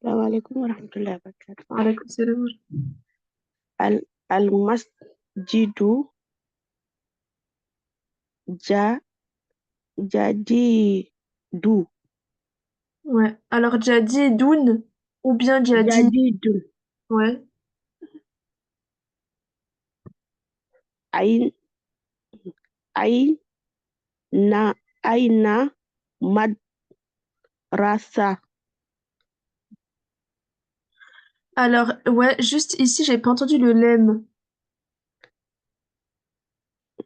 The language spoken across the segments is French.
السلام عليكم ورحمة الله وبركاته. وعليكم السلام المسجد جا جديد. Ouais. Alors, Jadi Doun ou bien Jadi. جديد. Ouais. أين أين أين مدرسة؟ Alors, ouais, juste ici, j'ai pas entendu le lemme.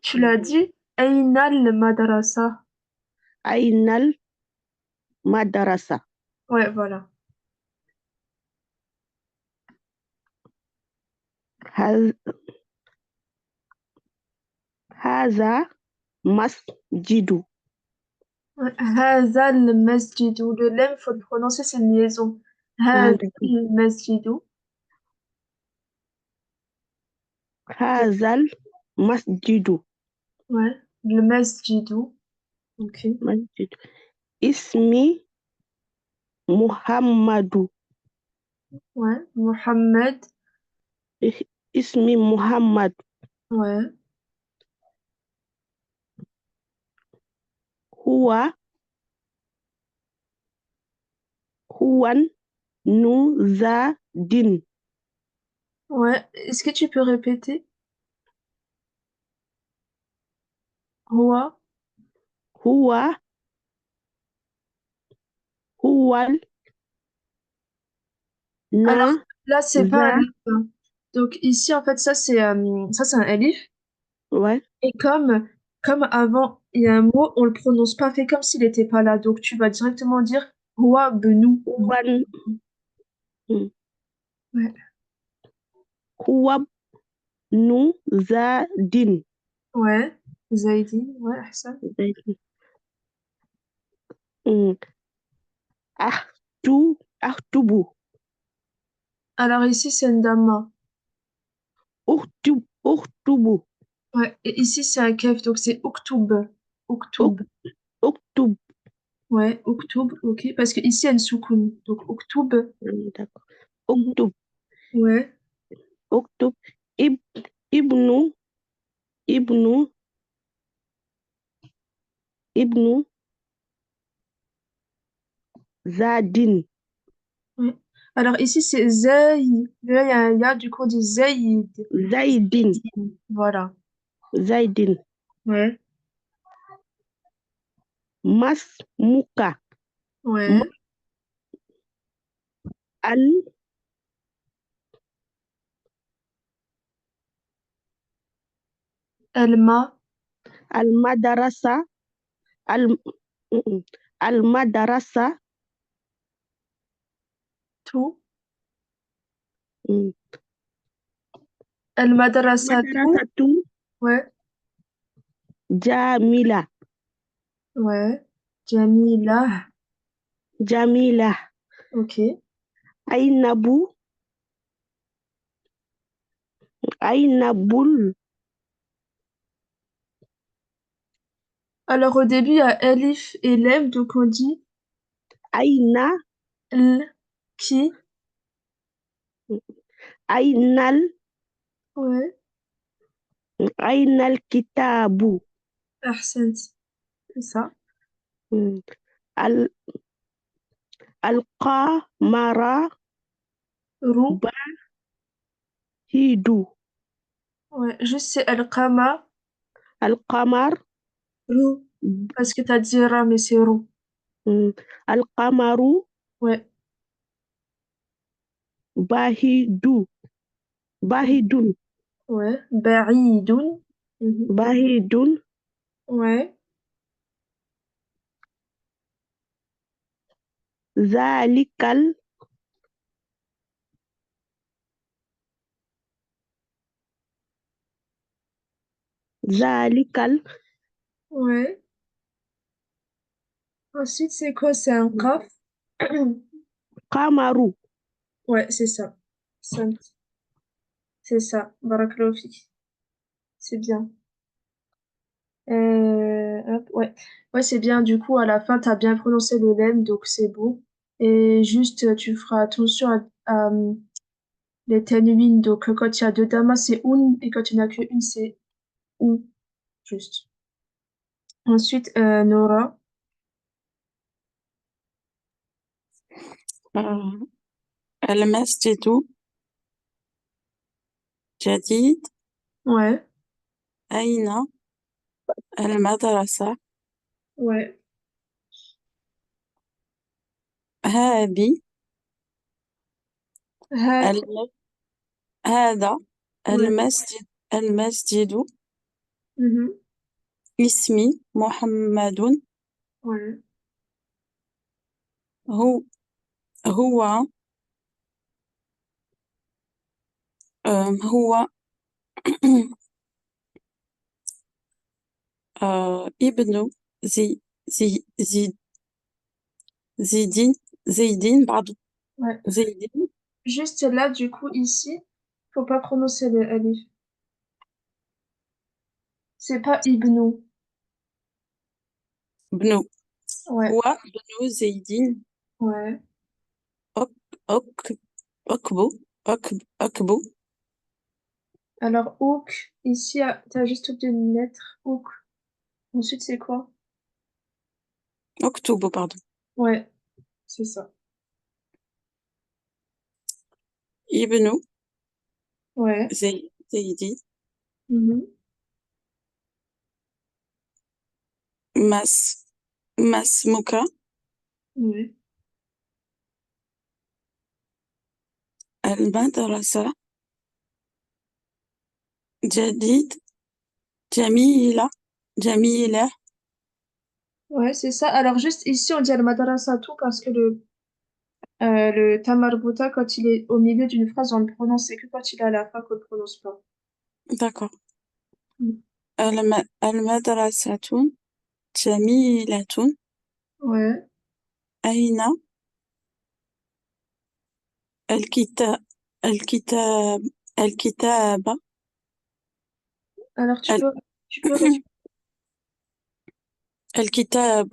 Tu l'as dit? Aynal Madrasa. أين المدرسة؟ Ouais, voilà. هذا هذا مسجد. Ouais. Hazal Masjidou. Le lemme, faut le prononcer, c'est une liaison. Hazal عندكم Masjidou. هذا المسجد. Ouais. Le Masjidou. Ok. مسجد. اسمي محمد. Ouais. Mohammed. اسمي محمد. Ouais. هو هو نوزادين. Ouais. Est-ce que tu peux répéter? Roi. هو هو Alors, là, c'est pas un نازا. lemme, hein. Donc, ici, en fait, ça, c'est un elif. Ouais. Et comme avant, il y a un mot, on le prononce pas, fait comme s'il n'était pas là. Donc, tu vas directement dire Roi Benou. هو Ouais. هو نوزادين. Ouais. Zaidi. Ouais, ça. أكتب. Alors, ici, c'est Ndama. أكتب. Ouais. Et ici, c'est un kef. Donc, c'est Uktoub. Uktoub. أكتب. Ouais. Uktoub. Ok. Parce que ici, il y a une soukoun. Donc, Uktoub. Mhm. أكتب. Ouais. أكتب. اب- ابن ابن ابن زاد. Ouais. Alors, ici, c'est Zaï. Là, il y a un ya, du coup, on dit Zaïd. زيد. Zaïdine. Voilà. زيد. Ouais. مسموك. Ouais. Elma. المدرسة. الم- المدرسة. Tout. Al-Madrasatu. مدرسة Ouais. جميلة. Ouais. Jamila. جميلة. Ok. أينب. أينب. Alors, au début, il y a Elif et Lem, donc on dit أين L, qui. أين Ouais. أين الكتاب؟ Ahsent. C'est ça. ال- القمر Rou. بعيد. Ouais. Juste, c'est Al-Qama. القمر. Rou. Parce que t'as dit Ra, mais c'est Rou. القمر Ouais. بعيد. بعيد. Ouais. Ba'idun. Mhm. بعيد. Ouais. ذلك ذلك Ouais. Ensuite, c'est quoi? C'est un Qaf. القمر. Ouais, c'est ça. Sant. C'est ça. Barakallahu fik. C'est bien. Hop, ouais. Ouais, c'est bien. Du coup, à la fin, t'as bien prononcé le lemme, donc c'est bon. Et juste, tu feras attention à, les ténuines. Donc, quand il y a deux damas, c'est un, et quand il n'y en a qu'une, c'est ou, juste. Ensuite, Nora. آه، المسجد جديد. Ouais, أين المدرسة؟ ouais. هذه Ha, الم- هذا ouais. المسجد. Mhm, اسمي محمد. ouais. هو هو هو ابن زي زي زي زيدين زيدين بعض Ouais. زيدين Juste là, du coup, ici, faut pas prononcer le alif. C'est pas ibnou. بن Ouais, هو بن زيدين ouais. أك أك أكبو أكبو Alors, ook, ici, t'as juste oublié une lettre. Ook. Ensuite, c'est quoi? أكتب pardon. Ouais, c'est ça. ابن Ouais. زيدين Mhm. ما اسمك؟ Ouais. المدرسة جديد جميلة جميلة. Ouais, c'est ça. Alors, juste ici, on dit al-madrasa tout parce que le tamarbuta, quand il est au milieu d'une phrase, on le prononce. C'est que quand il est à la fin qu'on le prononce pas. d'accord. Mm. المدرسة جميلة. Ouais. أين الكتاب الكتاب الكتابة Alors, ال- tu peux répéter. الكتاب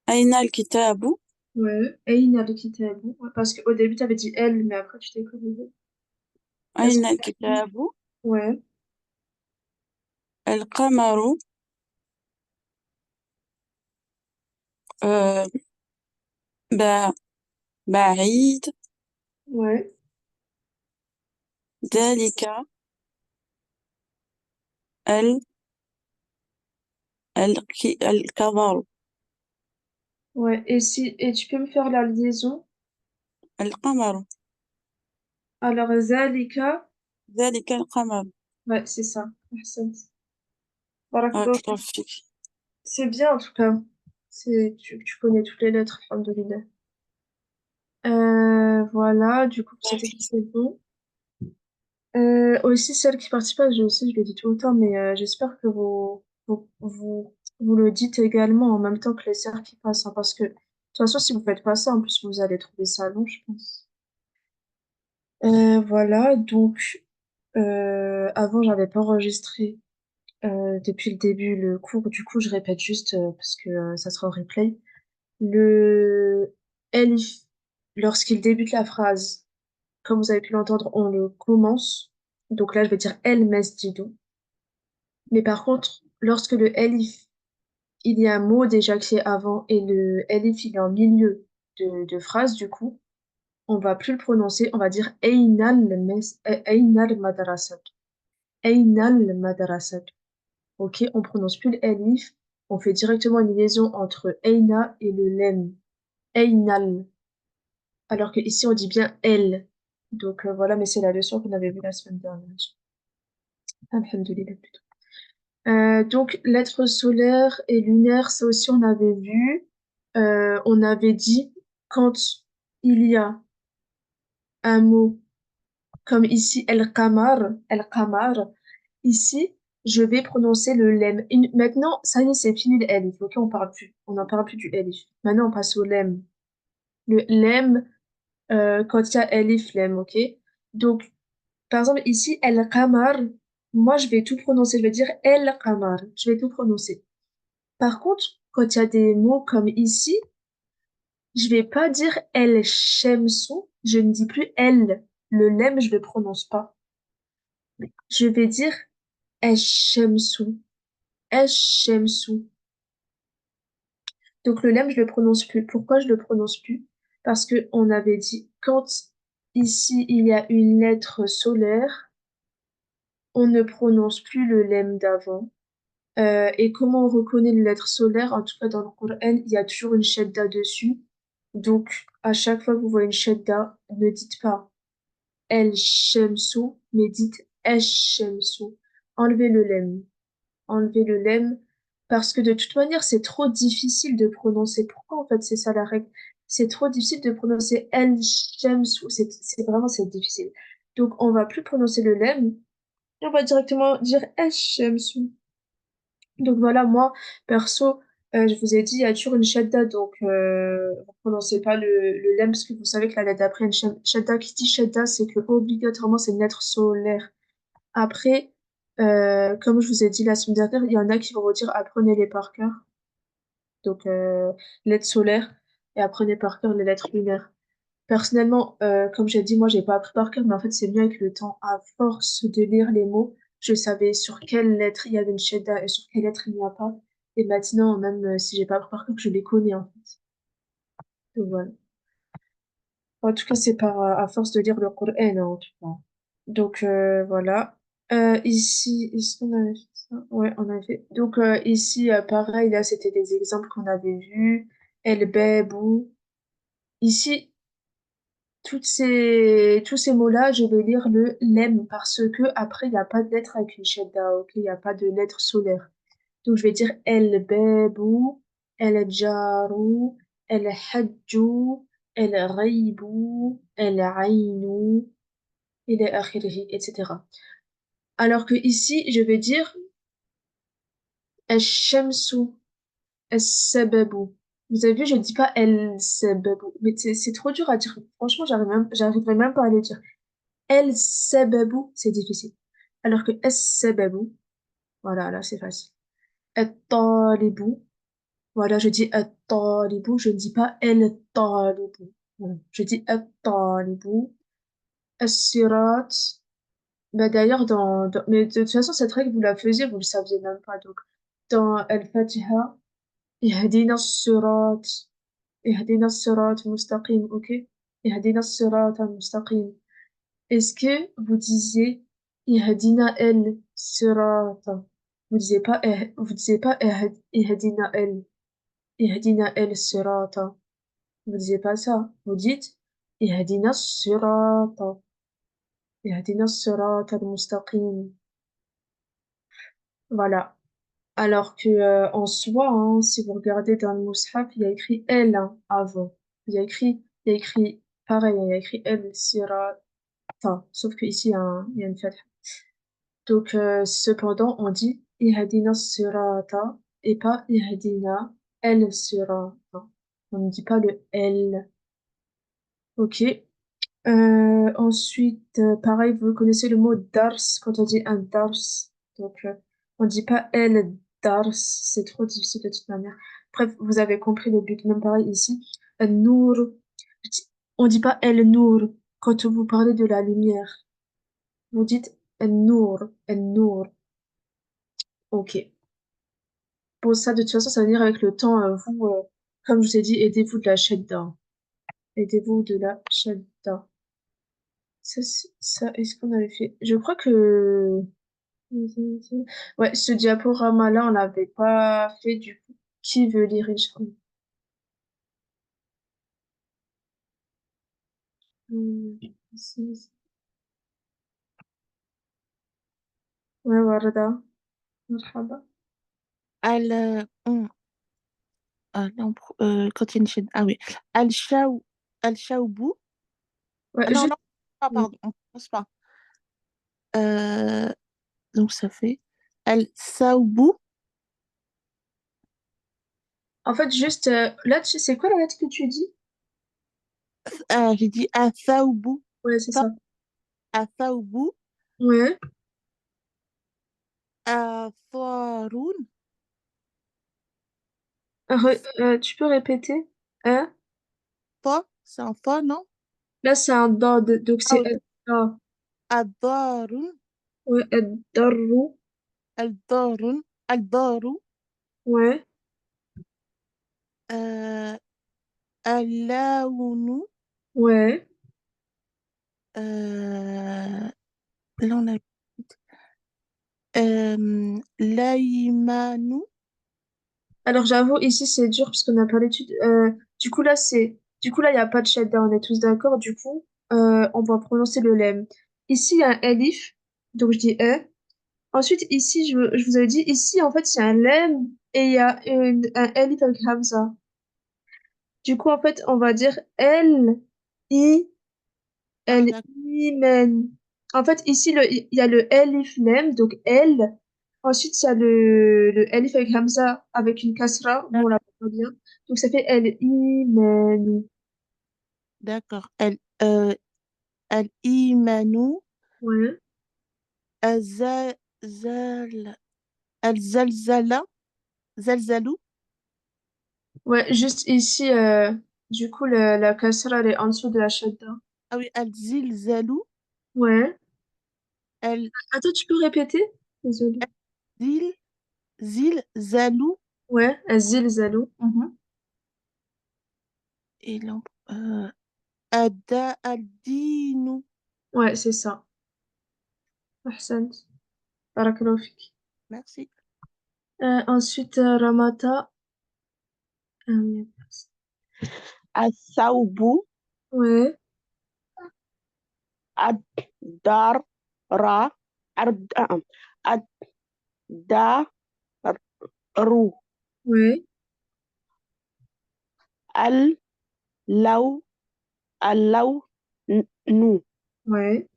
أين الكتاب؟ Ouais. Aïna le kitabu. Ouais, parce qu'au début, tu avais dit elle, mais après, tu t'es corrigé. Est-ce أين que... الكتاب؟ Ouais. القمر آه، ب- بعيد. Ouais. ذلك ال- الكبر. Ouais. Et tu peux me faire la liaison? القمر Alors, zalika. ذلك القمر. Ouais, c'est ça. Ahsant. Barakallahu. بارك الله فيك. C'est bien, en tout cas. Tu connais toutes les lettres, alhamdoulilah. Voilà, du coup, c'était c'est bon. Aussi, celle qui participe, je sais, je le dis tout le temps, mais j'espère que vous le dites également en même temps que les sœurs qui passent, hein, parce que de toute façon, si vous faites pas ça, en plus, vous allez trouver ça long, je pense. Voilà, donc, avant, j'avais pas enregistré depuis le début le cours, du coup, je répète juste parce que ça sera au replay. Le elif, lorsqu'il débute la phrase, comme vous avez pu l'entendre, on le commence. Donc là, je vais dire el mesjidu. Mais par contre, lorsque le elif, il y a un mot déjà qui est avant et le elif, il est en milieu de phrase, du coup, on va plus le prononcer, on va dire Einal madrasat. Einal madrasat. Ok, on prononce plus le elif, on fait directement une liaison entre Eina et le lem. Einal. Alors que ici on dit bien elle. Donc voilà, mais c'est la leçon qu'on avait vue la semaine dernière. Alhamdoulilah plutôt. Donc lettres solaires et lunaires, ça aussi on avait vu. On avait dit quand il y a un mot comme ici el-qamar, ici je vais prononcer le lem. Maintenant, ça y est, c'est fini le elif. Ok, on n'en parle plus du elif. Maintenant on passe au lem. Le lem, quand il y a elif, lem, ok? Donc par exemple, ici, El-Qamar, moi, je vais tout prononcer. Je vais dire El-Qamar. Je vais tout prononcer. Par contre, quand il y a des mots comme ici, Je vais pas dire El Shemsu, je ne dis plus elle. Le lemme, je le prononce pas. Je vais dire Eshemsu. Eshemsu. Donc le lemme, je le prononce plus. Pourquoi je le prononce plus? Parce que on avait dit quand ici il y a une lettre solaire, on ne prononce plus le lemme d'avant. Et comment on reconnaît les lettres solaires? En tout cas dans le Coran, il y a toujours une shadda dessus. Donc à chaque fois que vous voyez une shadda, ne dites pas El Shemsu, mais dites Esh Shemsu. Enlevez le lemme. Enlever le lemme, parce que de toute manière, c'est trop difficile de prononcer. Pourquoi en fait c'est ça la règle? C'est trop difficile de prononcer El Shamsu. C'est vraiment c'est difficile. Donc on va plus prononcer le lemme, et on va directement dire El Shamsu. Donc voilà, moi, perso, je vous ai dit, il y a toujours une shadda, donc vous prononcez pas le lemme, parce que vous savez que la lettre d'après une shadda, qui dit shadda, c'est que obligatoirement c'est une lettre solaire. Après, comme je vous ai dit la semaine dernière, il y en a qui vont vous dire apprenez-les par cœur. Donc, lettres solaires et apprenez par cœur les lettres lunaires. Personnellement, comme j'ai dit, moi, j'ai pas appris par cœur, mais en fait, c'est mieux avec le temps. À force de lire les mots, je savais sur quelle lettre il y avait une shadda et sur quelle lettre il n'y a pas. Et maintenant, même si j'ai pas appris par cœur, je les connais, en fait. Donc, voilà. En tout cas, c'est par à force de lire le Coran, hein, en tout cas. Donc voilà. Ici, est-ce qu'on avait fait ça? Ouais, on avait fait. Donc ici, pareil, là, c'était des exemples qu'on avait vus. El Bebou. Ici, tous ces mots-là, je vais lire le lemme parce que après, il n'y a pas de lettre avec une shadda, ok? Il n'y a pas de lettre solaire. Donc je vais dire El Bebou, El Jaru, El Hajju, El Raybu, El Ainu, إلى آخره, etc. Alors que ici, je vais dire الشمس السبب. Vous avez vu, je ne dis pas el sababu, mais c'est trop dur à dire. Franchement, j'arriverai même pas à le dire. El sababu, c'est difficile. Alors que es sababu, voilà, là, c'est facile. Et talibu, voilà, je dis et talibu, je ne dis pas el talibu. Voilà, je dis et talibu. As-sirat, bah d'ailleurs, mais de toute façon, cette règle, vous la faisiez, vous le saviez même pas. Donc, dans Al-Fatiha, Ihdina as-sirat, Ihdina as-sirat mustaqim, ok? Ihdina as-sirat mustaqim. Est-ce que vous disiez Ihdina el-sirat? Vous disiez pas Ihdina Ihdina el-sirata. Vous disiez pas ça. Vous dites Ihdina as-sirata, Ihdina as-sirata al-mustaqim. Voilà. Alors que en soi, hein, si vous regardez dans le Mus'haf, il y a écrit elle hein, avant. Il y a écrit pareil, il y a écrit el sirata. Sauf que ici il y a une fatha. Donc cependant, on dit ihdina sirata et pas ihdina el sirata. On ne dit pas le el. Ok. Ensuite, pareil, vous connaissez le mot dars quand on dit un dars. Donc, on dit pas el dars, c'est trop difficile de toute manière. Bref, vous avez compris le but. Même pareil ici, nour. On dit pas el nour quand vous parlez de la lumière. Vous dites nour, nour. Ok. Pour ça, de toute façon, ça va venir avec le temps. Vous, comme je vous ai dit, aidez-vous de la shadda. Aidez-vous de la shadda. Ça, est-ce qu'on avait fait? Je crois que ouais, ce diaporama-là, on l'avait pas fait du coup. Qui veut lire, Inch'Allah? Hmm, ouais, Warda. Marhaba. Non, quand il y a une chaîne. Ah oui. Al-Shaou. Al-Shaoubou. Ouais, Ah non, juste, non. Ah, pardon. On commence pas. Euh, donc ça fait Al-Saoubou. en fait, juste, là, c'est quoi la lettre que tu dis? Ah, j'ai dit Al-Saoubou. Ouais, c'est Ça, ça. Al-Saoubou. Ouais. Al-Faroun. Tu peux répéter? Hein? fa, c'est un fa, non? Là, c'est un dod, donc Ah, c'est ad-da. الدار Ouais, ad-darru. الدار الدار Ouais, آه اللون ouais. là on a l'ayman. Alors, j'avoue, ici, c'est dur parce qu'on n'a pas l'étude. Du coup, là, il n'y a pas de shadda, on est tous d'accord. Du coup, on va prononcer le lemme. Ici, il y a un elif, donc je dis e. Ensuite, ici, je vous avais dit, ici, en fait, il y a un lemme et il y a un elif avec hamza. Du coup, en fait, on va dire i, Ah, d'accord. imen. En fait, ici, il y a le elif lemme, donc L. Ensuite, il y a le elif avec hamza avec une kasra. Bon, on l'a pas bien. Donc, ça fait el imen. D'accord. الإيمان Ouais. الزلزال الزلزلة زلزلوا. Ouais, juste ici, du coup, la kasra, elle est en dessous de la shadda. Ah oui, الزلزال Ouais. الزل Attends, tu peux répéter? Désolée. زلزلوا. Ouais, zilzalou. Mhm. Et là, الدين. Ouais, c'est ça. Ahsant. Barakallahu fik. Merci. Ensuite, Ramata. Euh, الثوب ouais, الدار را الدار ouais, اللو اللون ouais,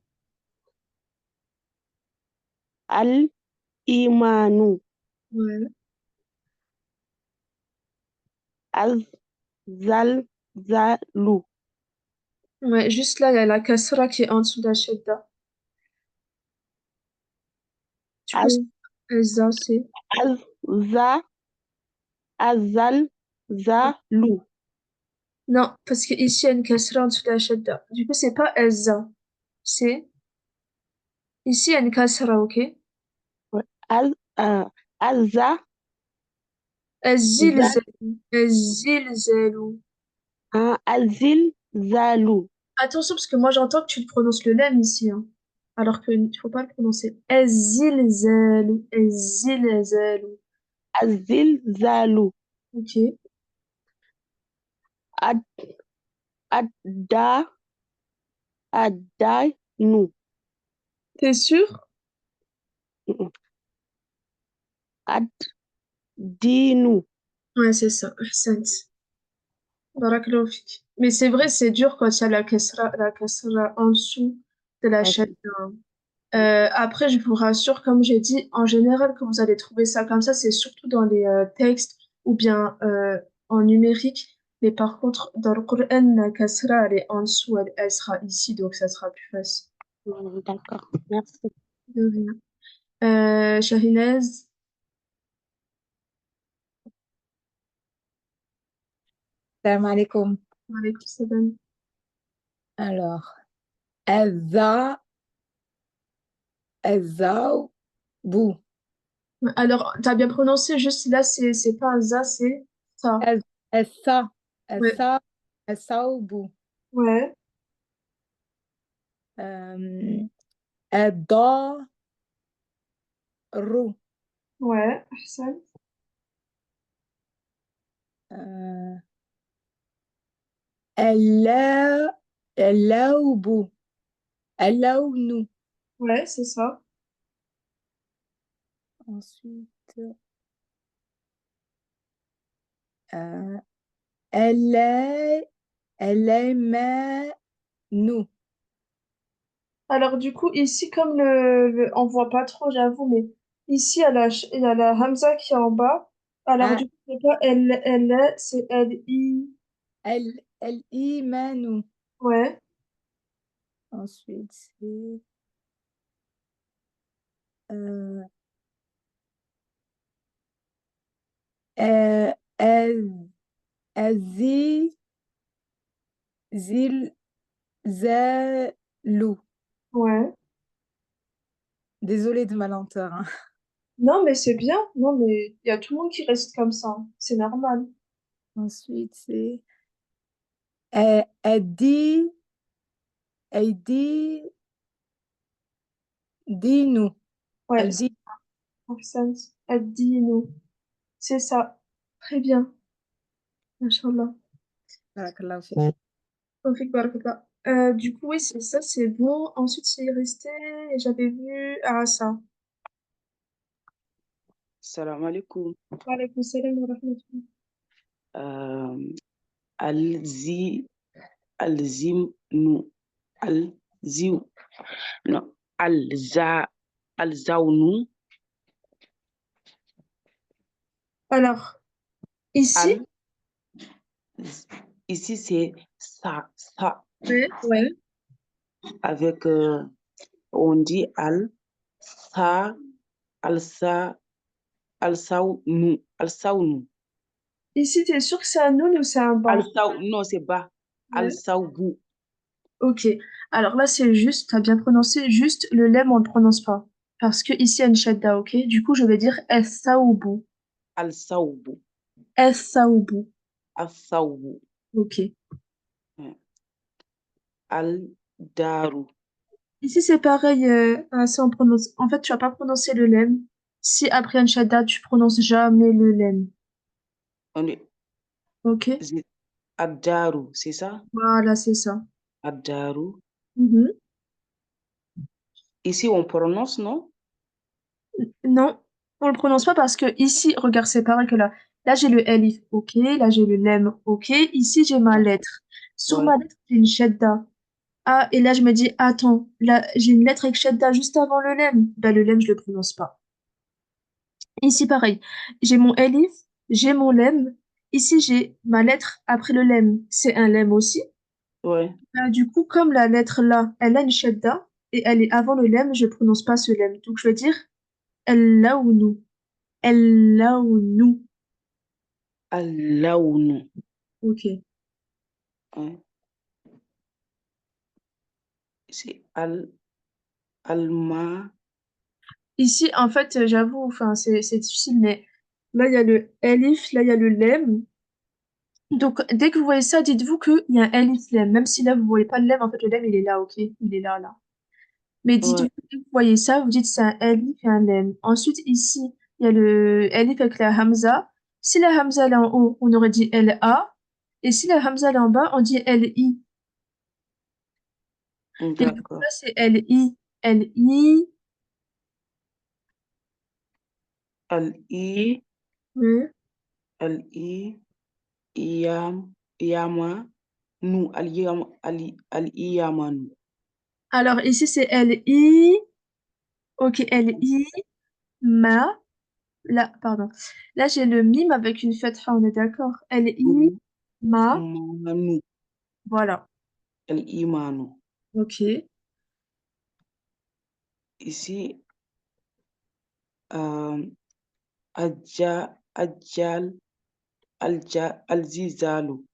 الإيمان ouais. الزلزال Ouais, juste là, il y a la kasra qui est en dessous de la shadda. Du coup, Elsa, c'est... الز الزلزال Non, parce que ici, il y a une kasra en dessous de la shadda. Du coup, c'est pas Elsa. C'est... Ici, il y a une kasra, ok? ال الز Azilzalu. Azilzalu. الزلزال Attention, parce que moi, j'entends que tu prononces le lemme ici, hein. Alors qu'il ne faut pas le prononcer. Azilzalu. Azilzalu. الزلزال Ok. الد الدا الدين T'es sûr? الدين Ouais, c'est ça. Ahsant. Barakallahu fik. Mais c'est vrai, c'est dur quand il y a la kasra en dessous de la chaîne. Après, je vous rassure, comme j'ai dit, en général, quand vous allez trouver ça comme ça, c'est surtout dans les textes ou bien en numérique. Mais par contre, dans le Coran, la kasra, elle est en dessous, elle sera ici, donc ça sera plus facile. D'accord, merci. De rien. Shahinez, Salam alaikum. alaykoum salam. Alors, Eza, Eza, Bou. Alors, t'as bien prononcé, juste là, c'est pas ça, c'est ça. Essa, Ouais. Essa, Essa ou Bou. Ouais. Edo, Rou. Ouais. Ahsan. Euh, Elle, Elle ou Bou. Elle ou nous. Ouais, c'est ça. Ensuite, euh, elle est, Elle aimait nous. Alors du coup, ici, comme on voit pas trop, j'avoue, mais ici, il y a la Hamza qui est en bas. Alors Hein? du coup, c'est pas c'est elle, i. Elle aimait nous. Ouais, Ensuite, c'est euh, elle, elle, elle dit, zilzalu. Ouais. Désolée de ma lenteur, hein. Non, mais c'est bien. Non, mais il y a tout le monde qui reste comme ça. C'est normal. Ensuite, c'est Adi, Aidi, Dinu. Ouais, c'est Aldi, Ahsan. Ad-dinu. C'est ça. Très bien. Inch'Allah. barakallahu fik. Tawfiq barakallah. Du coup, oui, c'est ça, c'est bon. Ensuite, il restait, j'avais vu Asa. Salam alaikum. Wa alaykoum salam wa rahmatullah. Euh, alzi, alzimnu, alziu, non, alzaunu, Alors, ici, al, ici c'est ça, ouais, ouais. avec, on dit sa, alsa, alsaunu, Ici, t'es sûr que c'est un noun ou c'est un ban? non, c'est bas, Ouais. alsaoubou, Ok. Alors là, c'est juste, t'as bien prononcé, juste le lem, on le prononce pas. Parce que ici, il y a une shadda, ok? Du coup, je vais dire es-saoubou. alsaoubou, Es-saoubou. alsaoubou, Ok. al-daru, Ici, c'est pareil, ça, on prononce. En fait, tu vas pas prononcer le lem. Si après un shadda, tu prononces jamais le lem. on est, Ok? ad-daru, c'est ça? Voilà, c'est ça. Ad-daru. Mhm. Ici, on prononce, non? Non, on le prononce pas parce que ici, regarde, c'est pareil que là. Là, j'ai le elif, ok. Là, j'ai le lem, ok. Ici, j'ai ma Ouais. lettre. Sur Ouais. ma lettre, j'ai une shadda. Ah, et là, je me dis, attends, là, j'ai une lettre avec shadda juste avant le lem. Ben, le lem, je le prononce pas. Ici, pareil. J'ai mon elif, j'ai mon lem. Ici, j'ai ma lettre après le lem. C'est un lem aussi. Ouais. Du coup, comme la lettre là, elle a une shadda et elle est avant le lem, je prononce pas ce lem. Donc, je vais dire el-laounu. El-laounu. Al-launu. Ok. Ouais. C'est alma. Ici, en fait, j'avoue, enfin, c'est difficile, mais là, il y a le elif, là, il y a le lem. Donc, dès que vous voyez ça, dites-vous qu'il y a un elif lem. Même si là, vous voyez pas le lem, en fait, le lem, il est là, ok? Il est là, là. Mais dites-vous, Ouais. dès que vous voyez ça, vous dites c'est un elif et un lem. Ensuite, ici, il y a le elif avec la hamza. Si la hamza elle est en haut, on aurait dit L-A. Et si la hamza elle est en bas, on dit L-I. Et du coup, D'accord. là, c'est L-I. L-I. Al-i. Ouais. Al-i. Iyam. Iyama. Nu. Al-iyam. Al-iyamanu. Alors, ici, c'est L-I. Ok, L-I. Ma. Là, pardon. Là, j'ai le mime avec une fatha, on est d'accord. L-I. Oui. Ma. Manu. Voilà. Al-imanu. Ok. Ici, euh, ajal, alzizalu.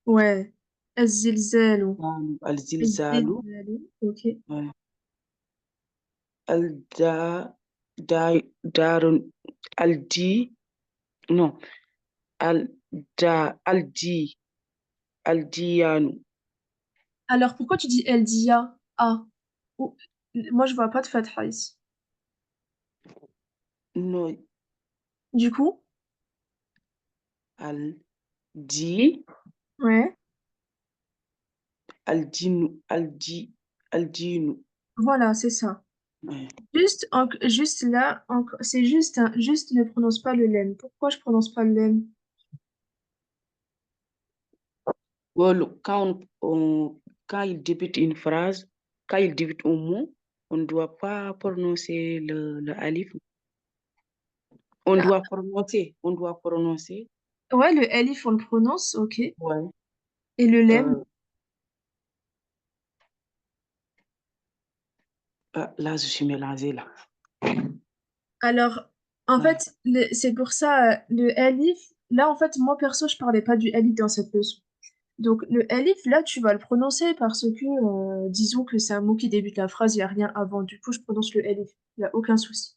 Ouais. الزلزال. Alzilzalu. الزلزال. Ok. Ouais. Alda, darun, aldi, non, aldi, aldiyanu. Alors, pourquoi tu dis El Dia? Ah. Ou- Moi, je vois pas de fatha ici. No, Du coup, aldi, ouais. aldinu, aldinu. Voilà, c'est ça. Ouais. Juste là, c'est juste, juste ne prononce pas le lemme. Pourquoi je prononce pas le lemme? Voilà, quand il débute une phrase, quand il débute un mot, on ne doit pas prononcer le alif. On doit prononcer. Ouais, le elif, on le prononce, ok. Et Ouais. le lemme. Euh, là, je suis mélangée là. Alors, en Ouais. fait, c'est pour ça, le elif, là, en fait, moi, perso, je parlais pas du elif dans cette leçon. Donc, le alif, là, tu vas le prononcer parce que, disons que c'est un mot qui débute la phrase, il n'y a rien avant. Du coup, je prononce le alif. Il n'y a aucun souci.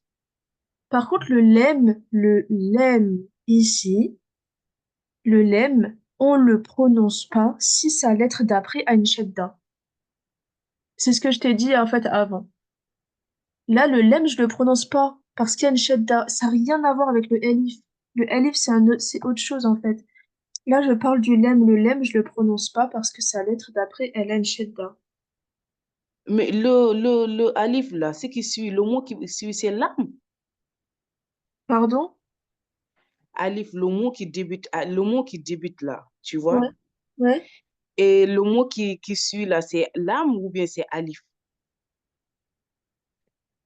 Par contre, le lem ici, le lem, on le prononce pas si sa lettre d'après a une shadda. C'est ce que je t'ai dit, en fait, avant. Là, le lem, je le prononce pas parce qu'il y a une shadda. Ça n'a rien à voir avec le alif. Le alif, c'est autre chose, en fait. Là, je parle du lem. Le lem, je le prononce pas parce que sa lettre d'après, elle a une shadda. Mais le alif là, ce qui suit, le mot qui suit, c'est l'âme. Pardon? Alif, le mot qui débute là, tu Ouais, vois. ouais. Et le mot qui suit là, c'est l'âme ou bien c'est alif?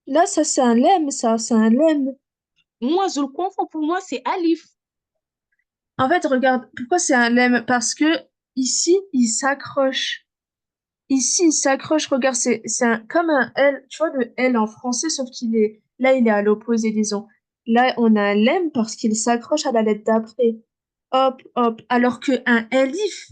Là, ça, c'est un lemme, ça, c'est un lemme. Moi, je le confonds. Pour moi, c'est alif. En fait, regarde, pourquoi c'est un lemme? Parce que ici, il s'accroche. Ici, il s'accroche, regarde, comme un L, tu vois, le L en français, sauf là, il est à l'opposé, disons. Là, on a un lemme parce qu'il s'accroche à la lettre d'après. Hop, hop. Alors que un elif,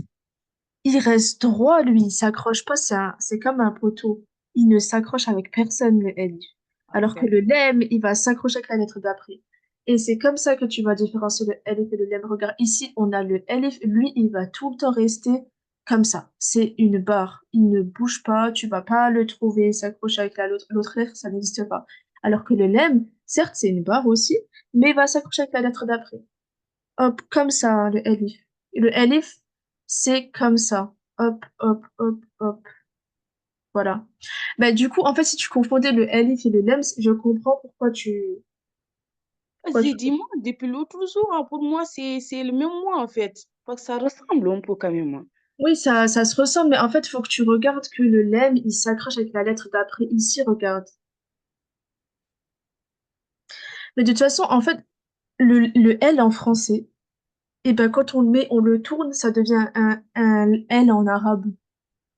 il reste droit, lui, il s'accroche pas, c'est comme un poteau. Il ne s'accroche avec personne, le elif. Ah, Alors que le d'accord. lemme, il va s'accrocher avec la lettre d'après. Et c'est comme ça que tu vas différencier le elif et le lemme. Regarde, ici, on a le elif, lui, il va tout le temps rester comme ça. C'est une barre. Il ne bouge pas, tu vas pas le trouver s'accrocher avec l'autre lettre, ça n'existe pas. Alors que le lemme, certes, c'est une barre aussi, mais il va s'accrocher avec la lettre d'après. Hop, comme ça, le elif. Et le elif, c'est comme ça. Hop, hop, hop, hop. Voilà. Bah, du coup, en fait, si tu confondais le elif et le lems, je comprends pourquoi J'ai tu... dit moi depuis l'autre jour, hein. Pour moi, c'est le même mot en fait. Parce que ça ressemble un peu quand même, hein. Oui, ça se ressemble, mais en fait, il faut que tu regardes que le lemme, il s'accroche avec la lettre d'après. Ici, regarde. Mais de toute façon, en fait, le L en français, et ben, quand on le met, on le tourne, ça devient un L en arabe.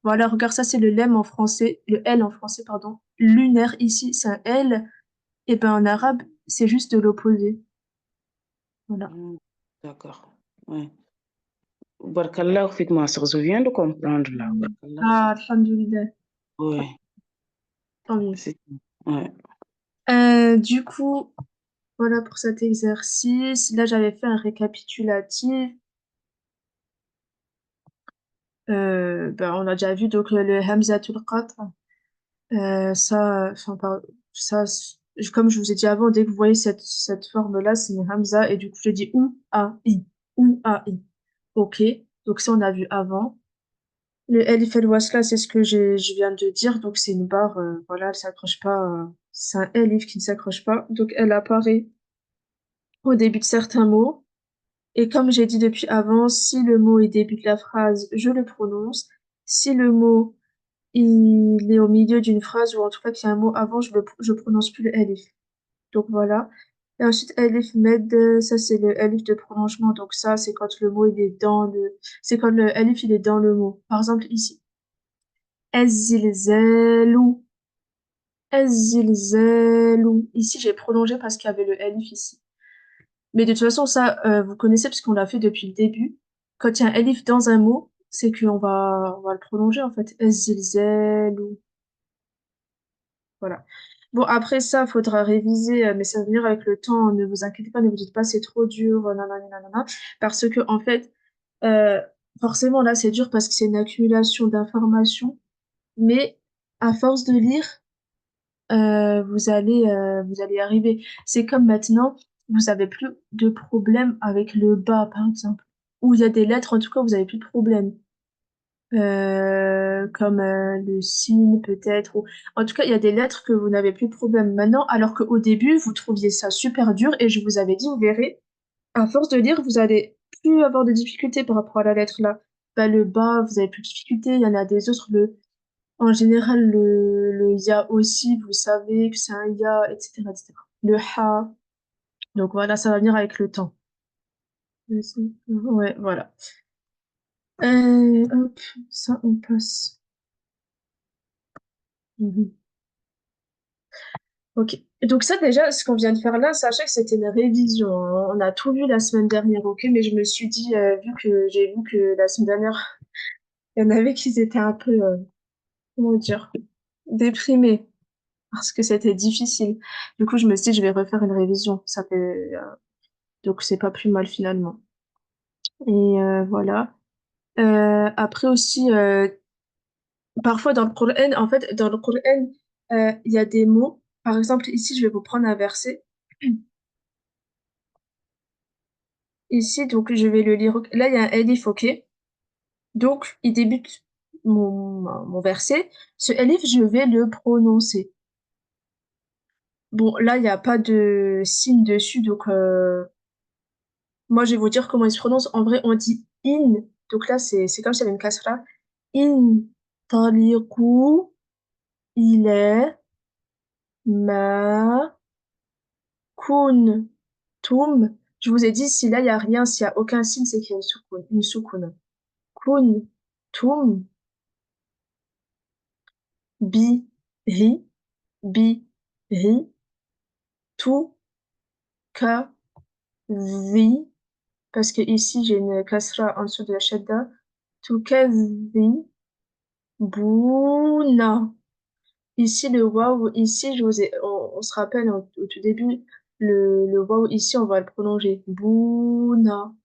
Voilà, regarde, ça, c'est le lemme en français, le L en français, pardon. Lunaire, ici, c'est un L. Et ben en arabe, c'est juste de l'opposé. Voilà. Hmm, d'accord. Ouais. Barakallah, fik ma soeur, je viens de comprendre là. Barakallah, Ah, fik. alhamdoulilah. Ouais, Tant mieux. c'est ouais. Du coup, voilà pour cet exercice. Là, j'avais fait un récapitulatif. Ben, on a déjà vu donc le Hamzatul Qatr. Ça, comme je vous ai dit avant, dès que vous voyez cette forme-là, c'est une Hamza. Et du coup, je dis ou, a, i. Ou, a, i. Ok. Donc ça, on a vu avant. Le Elif El Wasla, c'est ce que je viens de dire. Donc, c'est une barre, voilà, elle s'accroche pas. C'est un Elif qui ne s'accroche pas. Donc, elle apparaît au début de certains mots. Et comme j'ai dit depuis avant, si le mot est début de la phrase, je le prononce. Si le mot, il est au milieu d'une phrase, ou en tout cas qu'il y a un mot avant, je prononce plus le Elif. Donc, voilà. Et ensuite, Elif Med, ça, c'est le Elif de prolongement. Donc, ça, c'est quand le mot, c'est quand le Elif, il est dans le mot. Par exemple, ici. الزلزال الزلزال. Ici, j'ai prolongé parce qu'il y avait le elif ici. Mais de toute façon, ça, vous connaissez parce qu'on l'a fait depuis le début. Quand il y a un elif dans un mot, c'est on va le prolonger en fait. الزلزال. Voilà. Bon, après ça, faudra réviser, mais ça va venir avec le temps. Ne vous inquiétez pas, ne vous dites pas c'est trop dur, nanana, nanana. Parce que, en fait, euh, forcément, là, c'est dur parce que c'est une accumulation d'informations. Mais à force de lire, vous allez y arriver. C'est comme maintenant, vous avez plus de problème avec le bas, par exemple. Ou il y a des lettres, en tout cas, vous avez plus de problème. Comme le signe, peut-être. Ou... En tout cas, il y a des lettres que vous n'avez plus de problème maintenant, alors qu'au début, vous trouviez ça super dur, et je vous avais dit, vous verrez, à force de lire, vous allez plus avoir de difficultés par rapport à la lettre là. Bah, le bas, vous avez plus de difficultés, il y en a des autres, en général, le ya aussi, vous savez que c'est un ya, etc., etc. Le ha. Donc voilà, ça va venir avec le temps. Ouais, voilà. Hop, ça, on passe. Mhm. Ok. Donc ça, déjà, ce qu'on vient de faire là, sachez que c'était une révision, hein. On a tout vu la semaine dernière, ok? Mais je me suis dit, vu que j'ai vu que la semaine dernière, Il y en avait qui étaient un peu, comment dire, déprimés parce que c'était difficile. Du coup, je me suis dit, je vais refaire une révision. Ça fait, donc c'est pas plus mal finalement. Et voilà. Après aussi, parfois dans le Coran, en fait, dans le Coran, il y a des mots. Par exemple, ici, je vais vous prendre un verset. Ici, donc, je vais le lire. Là, il y a un elif, ok? Donc, il débute mon verset. Ce elif, je vais le prononcer. Bon, là, il n'y a pas de signe dessus, donc moi, je vais vous dire comment il se prononce. En vrai, on dit in. Donc là, c'est comme s'il y avait une kasra. In taliqu il est ma kuntum. Je vous ai dit, si là, il n'y a rien, s'il n'y a aucun signe, c'est qu'il y a une soukoun. Kuntum bi ri bi ri tu ka vi. Parce que ici, j'ai une kasra en dessous de la shadda. Tu ka vi bouna. Ici, le waouh, ici, on se rappelle au tout début, le waouh, ici, on va le prolonger. Bouna.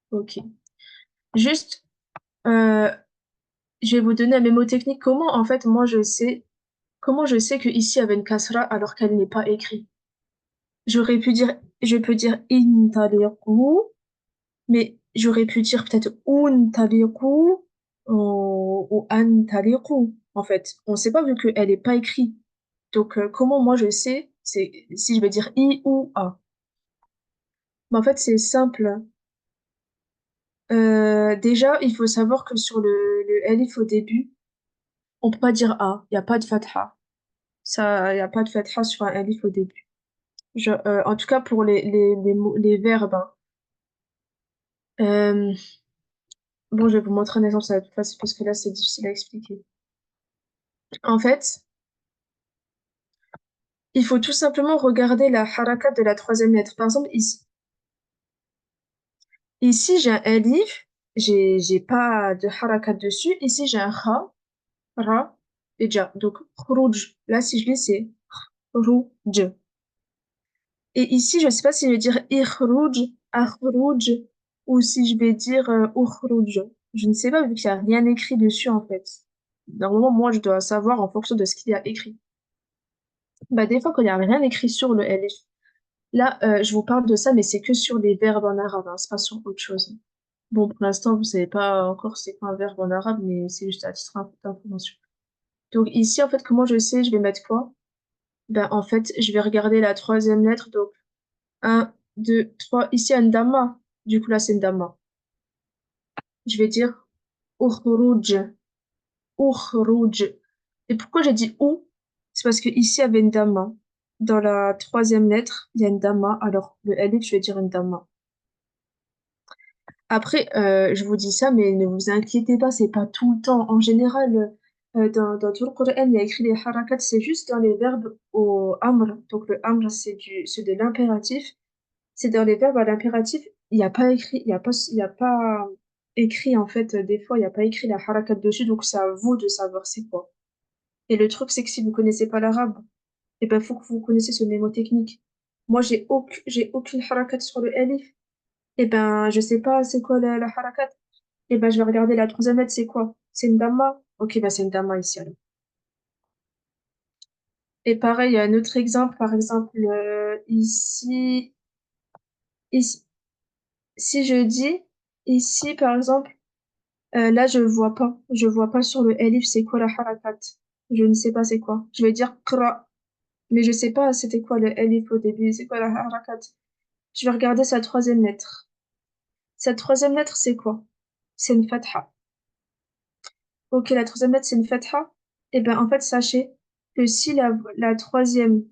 Ok. Juste, euh, je vais vous donner un mémo technique. En fait, comment je sais que ici, il y avait une kasra alors qu'elle n'est pas écrite. Je peux dire in taliqu, mais j'aurais pu dire peut-être un taliqu ou an taliqu. En fait, on ne sait pas vu qu'elle n'est pas écrite. Donc, comment moi je sais, c'est si je vais dire I ou A. Mais en fait, c'est simple. Déjà, il faut savoir que sur le elif au début, on peut pas dire A. Il n'y a pas de fatha. Ça, il n'y a pas de fatha sur un elif au début. En tout cas, pour les verbes, hein. Euh, bon, je vais vous montrer un exemple, ça va être plus facile parce que là, c'est difficile à expliquer. En fait, il faut tout simplement regarder la harakat de la troisième lettre. Par exemple, ici. Ici, j'ai un elif, j'ai pas de harakat dessus. Ici, j'ai un ra, ra, et ja. Donc, khrouj. Là, si je lis, c'est rouj. Et ici, je sais pas si je vais dire ikhrouj, akhrouj, ou si je vais dire ukhrouj. Je ne sais pas, vu qu'il n'y a rien écrit dessus, en fait. Normalement, moi, je dois savoir en fonction de ce qu'il y a écrit. Bah, des fois, quand il n'y a rien écrit sur le elif, là, je vous parle de ça, mais c'est que sur les verbes en arabe, hein, c'est pas sur autre chose. Bon, pour l'instant, vous savez pas encore c'est quoi un verbe en arabe, mais c'est juste à titre d'information. Donc ici, en fait, comment je sais, je vais mettre quoi? Ben, en fait, je vais regarder la troisième lettre. Donc, un, 2, 3. Ici, un dama. Du coup, là, c'est une dama. Je vais dire ukhrouj. Ukhrouj. Et pourquoi j'ai dit ou? C'est parce que ici, il y avait une dama. Dans la troisième lettre, il y a une dama. Alors, le elif, je vais dire une dama. Après, je vous dis ça, mais ne vous inquiétez pas, c'est pas tout le temps. En général, dans tout le Coran, il y a écrit les harakat, c'est juste dans les verbes au amr. Donc le amr, c'est de l'impératif. C'est dans les verbes à l'impératif, il n'y a pas écrit, il y a pas écrit, en fait, des fois, il n'y a pas écrit la harakat dessus, donc c'est à vous de savoir c'est quoi. Et le truc, c'est que si vous connaissez pas l'arabe, eh ben, faut que vous connaissiez ce mémotechnique. Moi, j'ai aucune harakat sur le elif. Eh ben, je sais pas c'est quoi la harakat. Eh ben, je vais regarder la troisième lettre, c'est quoi? C'est une dama? Ok, bah c'est une dama ici alors. Et pareil, il y a un autre exemple, par exemple, ici, si je dis, ici, par exemple, là, je vois pas sur le elif, c'est quoi la harakat? Je ne sais pas c'est quoi. Je vais dire qra, mais je sais pas c'était quoi le elif au début, c'est quoi la harakat? Je vais regarder sa troisième lettre. Sa troisième lettre, c'est quoi? C'est une fatha. Ok, la troisième lettre, c'est une fatha. Eh ben, en fait, sachez que si la troisième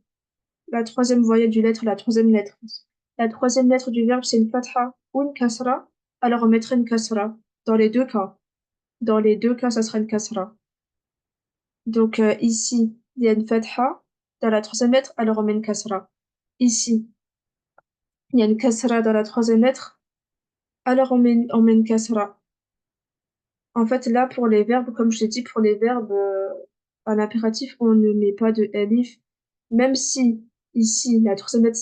voyelle du lettre, la troisième lettre du verbe, c'est une fatha ou une kasra, alors on mettra une kasra. Dans les deux cas. Dans les deux cas, ça sera une kasra. Donc, ici, il y a une fatha. Dans la troisième lettre, alors on met une kasra. Ici, il y a une kasra dans la troisième lettre, alors on met une kasra. En fait, là, pour les verbes, comme je l'ai dit, pour les verbes à l'impératif, on ne met pas de alif, même si ici, la troisième lettre,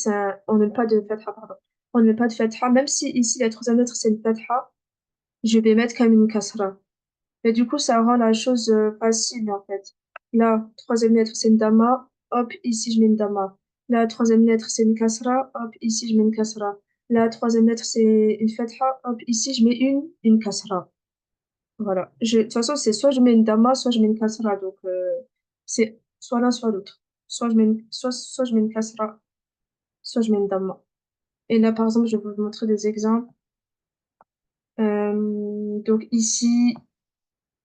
on ne met pas de fatha, pardon. On ne met pas de fatha, même si ici, la troisième lettre, c'est une fatha, je vais mettre comme une kasra. Et du coup, ça rend la chose facile, en fait. Là, troisième lettre, c'est une dama, hop, ici, je mets une dama. La troisième lettre, c'est une kasra, hop, ici, je mets une kasra. La troisième lettre, c'est une fatha, hop, ici, je mets une kasra. Voilà. De toute façon, c'est soit je mets une dama, soit je mets une kasra. Donc, c'est soit l'un, soit l'autre. Soit je mets une kasra, soit je mets une dama. Et là, par exemple, je vais vous montrer des exemples. Donc, ici,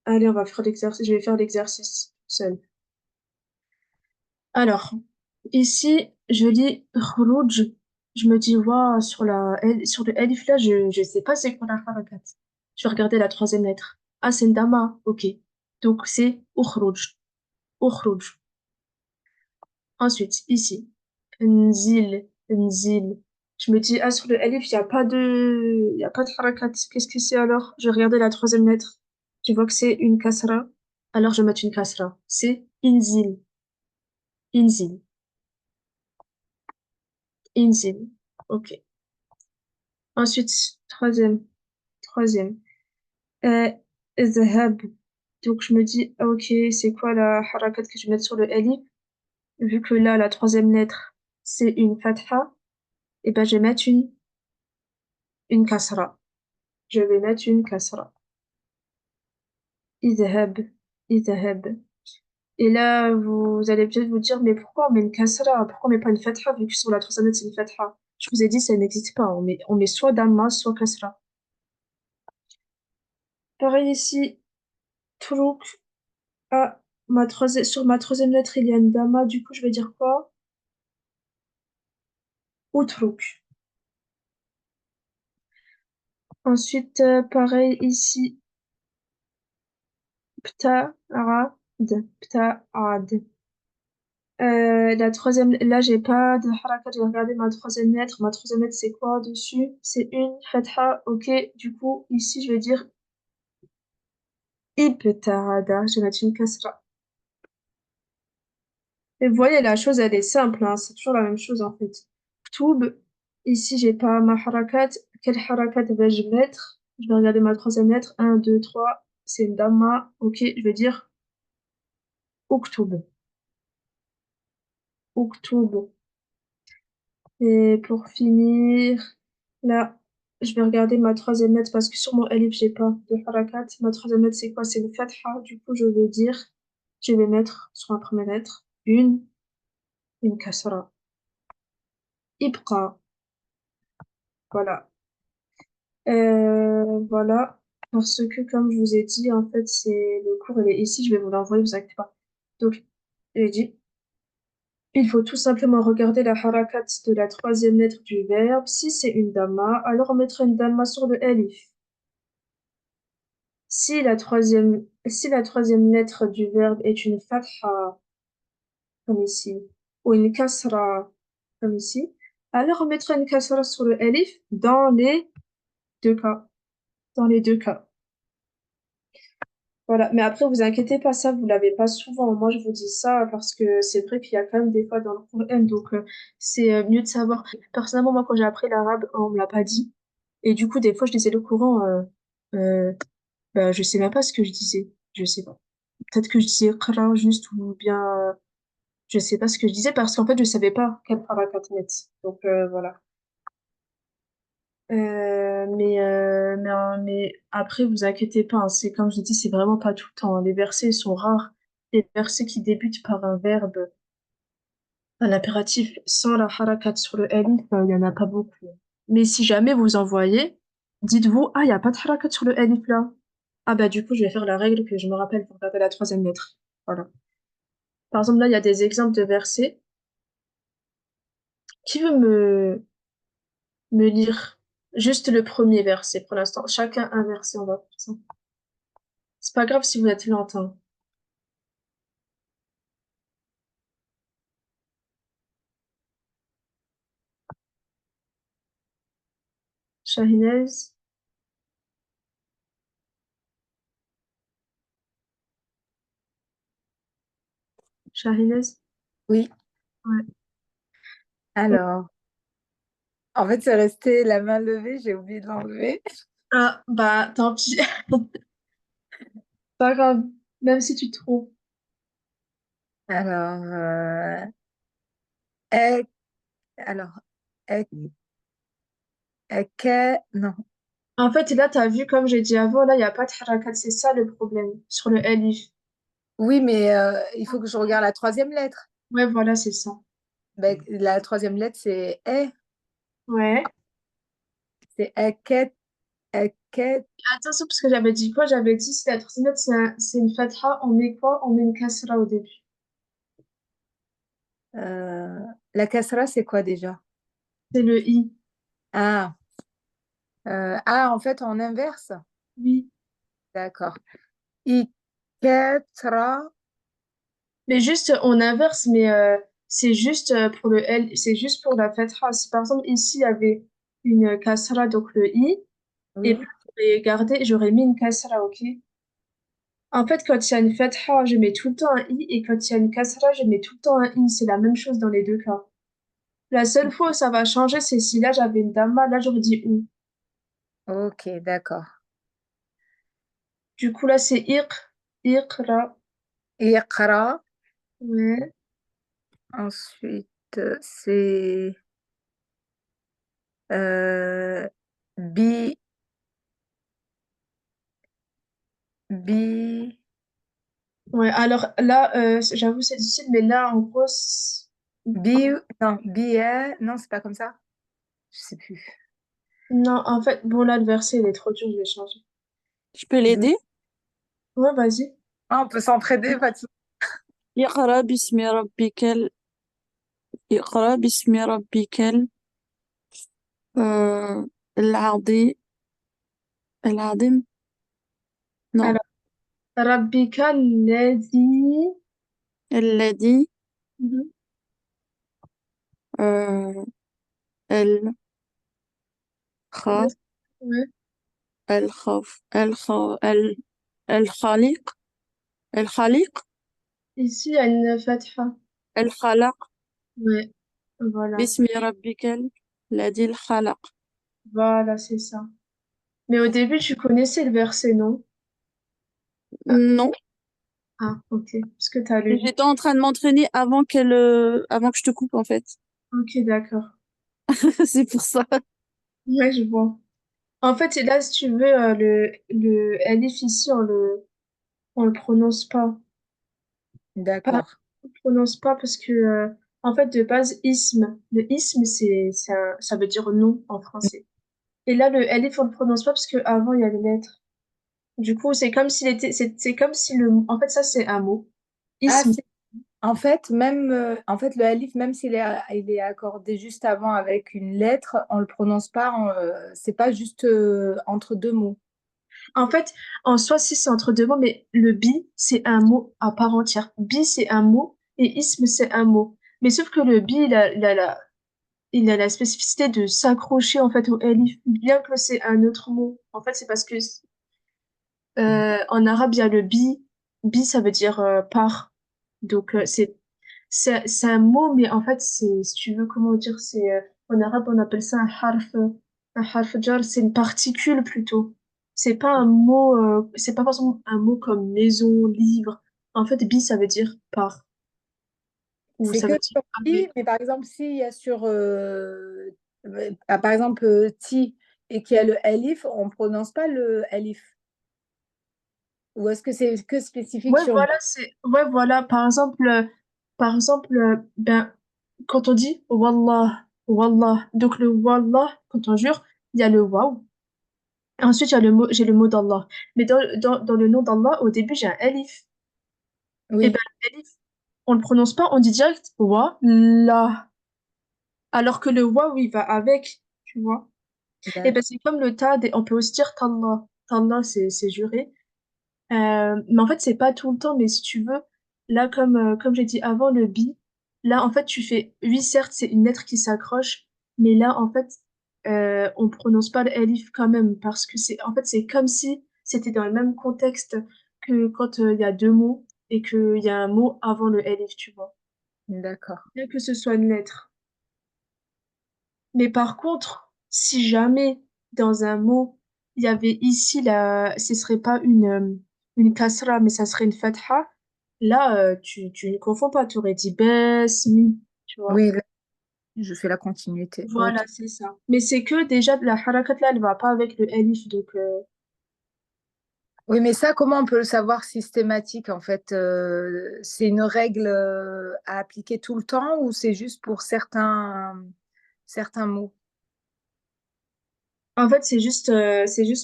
allez, on va faire l'exercice. Je vais faire l'exercice seul. Alors, ici, je lis khrouj. Je me dis, waouh, sur le alif là, je sais pas c'est quoi la harakat. Je vais regarder la troisième lettre. Ah, c'est une dama. Ok. Donc, c'est ukhrouj. Ukhrouj. Ensuite, ici, nzil, nzil. Je me dis, ah, sur le alif, il y a pas de harakat. Qu'est-ce que c'est alors? Je vais regarder la troisième lettre. Je vois que c'est une kasra. Alors, je vais mettre une kasra. C'est inzil, inzil, inzil. Ok. Ensuite, troisième. Euh, zahab. Donc, je me dis, ah, ok, c'est quoi la harakat que je vais mettre sur le alif? Vu que là, la troisième lettre, c'est une fatha, et ben, je vais mettre une kasra. Je vais mettre une kasra. Idhab, idhab. Et là, vous allez peut-être vous dire, mais pourquoi on met une kasra? Pourquoi on met pas une fatha vu que sur la troisième lettre, c'est une fatha? Je vous ai dit, ça n'existe pas. On met soit damma, soit kasra. Pareil ici, truk. Ah, sur ma troisième lettre, il y a une damma. Du coup, je vais dire quoi? Utruk. Ensuite, pareil ici, pta'ad, pta'ad. La troisième, là, j'ai pas de harakat, je vais regarder ma troisième lettre. Ma troisième lettre, c'est quoi dessus? C'est une fatha, ok. Du coup, ici, je vais dire ibta'ada, je vais mettre une kasra. Et vous voyez, la chose, elle est simple, hein, c'est toujours la même chose, en fait. Ktoub, ici, j'ai pas ma harakat. Quelle harakat vais-je mettre? Je vais regarder ma troisième lettre. Un, 2, 3, c'est une damma, ok. Je vais dire uktoub, uktoub. Et pour finir, là, je vais regarder ma troisième lettre parce que sur mon alif, j'ai pas de harakat. Ma troisième lettre, c'est quoi? C'est une fatha. Du coup, je vais mettre sur ma première lettre une kasra. Ibqa. Voilà. Voilà. Parce que, comme je vous ai dit, en fait, le cours, il est ici. Je vais vous l'envoyer, vous inquiétez pas. Donc, j'ai dit, il faut tout simplement regarder la harakat de la troisième lettre du verbe. Si c'est une damma, alors on mettra une damma sur le alif. Si la troisième lettre du verbe est une fatha, comme ici, ou une kasra, comme ici, alors on mettra une kasra sur le alif dans les deux cas. Dans les deux cas. Voilà. Mais après, vous inquiétez pas, ça, vous l'avez pas souvent. Moi, je vous dis ça parce que c'est vrai qu'il y a quand même des fois dans le Coran, donc c'est mieux de savoir. Personnellement, moi, quand j'ai appris l'arabe, on me l'a pas dit. Et du coup, des fois, je lisais le Coran, euh, bah, je sais même pas ce que je disais. Je sais pas. Peut-être que je disais Qara juste ou bien je sais pas ce que je disais parce qu'en fait je savais pas quelle harakat mettre. Donc voilà. Mais après vous inquiétez pas, hein, c'est comme je dis, c'est vraiment pas tout le temps, hein. Les versets sont rares. Les versets qui débutent par un verbe, un impératif sans la harakat sur le alif, il y en a pas beaucoup. Mais si jamais vous en voyez, dites-vous ah il y a pas de harakat sur le alif là. Ah bah du coup je vais faire la règle que je me rappelle pour regarder la troisième lettre. Voilà. Par exemple, là, il y a des exemples de versets. Qui veut me lire juste le premier verset pour l'instant? Chacun un verset, on va faire ça. C'est pas grave si vous êtes longtemps. Shahinez. Shahinez? Oui. Ouais. Alors, en fait, c'est resté la main levée, j'ai oublié de l'enlever. Ah, bah, tant pis. Pas grave. Même si tu trouves. Alors, ek- alors, ek- non. En fait, là, t'as vu, comme j'ai dit avant, là, il n'y a pas de harakat. C'est ça le problème sur le alif. Oui, mais il faut que je regarde la troisième lettre. Ouais, voilà, c'est ça. Ben, la troisième lettre, c'est E. Ouais. C'est eket, eket. Attention, parce que j'avais dit quoi? J'avais dit, si la troisième lettre, c'est une fatha, on met quoi? On met une kasra au début. euh, la kasra, c'est quoi déjà? C'est le i. Ah, en fait, en inverse. Oui. D'accord. Iketra. Mais juste, on inverse, mais c'est juste pour le L, c'est juste pour la fatha. Si par exemple, ici, il y avait une kasra, donc le i, et Oui. puis j'aurais gardé, j'aurais mis une kasra, ok? En fait, quand il y a une fatha, je mets tout le temps un i, et quand il y a une kasra, je mets tout le temps un i. C'est la même chose dans les deux cas. La seule fois où ça va changer, c'est si là, j'avais une dama, là, j'aurais dit ou. Ok, d'accord. Du coup, là, c'est iqra. Iqra. Ouais. Ensuite, c'est bi, bi, Ouais, alors là, j'avoue, c'est difficile, mais là, en gros, non, billet, non, c'est pas comme ça. Je sais plus. non, en fait, bon, là, le verset, il est trop dur, je vais changer. Je peux l'aider? Ouais, vas-y. Ah, on peut s'entraider, Fatima. اقرأ باسم ربك اقرأ باسم ربك آه... العظيم العظيم non Alors, Rabbika الذي. الذي Mhm. آه... الخ Ouais. الخ الخالق الخالق Ici, il y a une fatha. الخلق Ouais, voilà. باسم ربك الذي الخلق Voilà, c'est ça. Mais au début, tu connaissais le verset, non? Ah, non. ah, ok. Parce que t'as lu vite. J'étais en train de m'entraîner avant que je te coupe, en fait. Ok, d'accord. C'est pour ça. Ouais, je vois. En fait, là, si tu veux, le alif ici, on le prononce pas. Pas, D'accord. on le prononce pas parce que, en fait, de base, ism. Le ism, ça veut dire non en français. Et là, le alif, on le prononce pas parce que avant il y a les lettres. Du coup, c'est comme s'il était, c'est comme si en fait, ça, c'est un mot. Ah, Ism. en fait, même, en fait, le alif, même s'il est, il est accordé juste avant avec une lettre, on le prononce pas, c'est pas juste entre deux mots. En fait, en soi, si c'est entre deux mots, mais le bi, c'est un mot à part entière. Bi, c'est un mot et ism, c'est un mot. Mais sauf que le bi, il a la spécificité de s'accrocher, en fait, au alif, bien que c'est un autre mot. En fait, c'est parce que, en arabe, il y a le bi. Bi, ça veut dire, par. Donc, c'est un mot, mais en fait, si tu veux, comment dire, en arabe, on appelle ça un harf jar, c'est une particule plutôt. C'est pas un mot, c'est pas forcément un mot comme maison, livre. En fait, bi, ça veut dire par, ou C'est ça que veut dire sur ti, avec. mais par exemple, s'il y a sur, par exemple, ti et qu'il y a le alif, on ne prononce pas le alif. Ou est-ce que c'est que spécifique Ouais, sur... voilà, ouais, voilà, par exemple, ben, quand on dit wallah, wallah, donc le wallah, quand on jure, il y a le waw. Ensuite, j'ai le mot d'Allah. Mais dans le nom d'Allah, au début, j'ai un alif. Et ben, Oui, l'alif, on le prononce pas, on dit direct wa, la. Alors que le wa, oui, va avec, tu vois. Et ben, d'accord. c'est comme le ta, on peut aussi dire tallah. Tallah, c'est juré. Mais en fait, c'est pas tout le temps, mais si tu veux, là, comme j'ai dit avant, le bi, là, en fait, tu fais, oui, certes, c'est une lettre qui s'accroche, mais là, en fait, on prononce pas le alif quand même, parce que en fait, c'est comme si c'était dans le même contexte que quand il y a deux mots, et qu'il y a un mot avant le alif, tu vois. D'accord. Bien que ce soit une lettre. Mais par contre, si jamais dans un mot, il y avait ici ce serait pas une kasra, mais ça serait une fatha, là, tu ne confonds pas, tu aurais dit besmi, tu vois. Oui, là, je fais la continuité. Ok. Voilà, c'est ça. Mais c'est que déjà, la harakat là, elle va pas avec le alif, donc Oui, mais ça, comment on peut le savoir systématique en fait? C'est une règle à appliquer tout le temps ou c'est juste pour certains mots? en fait, c'est juste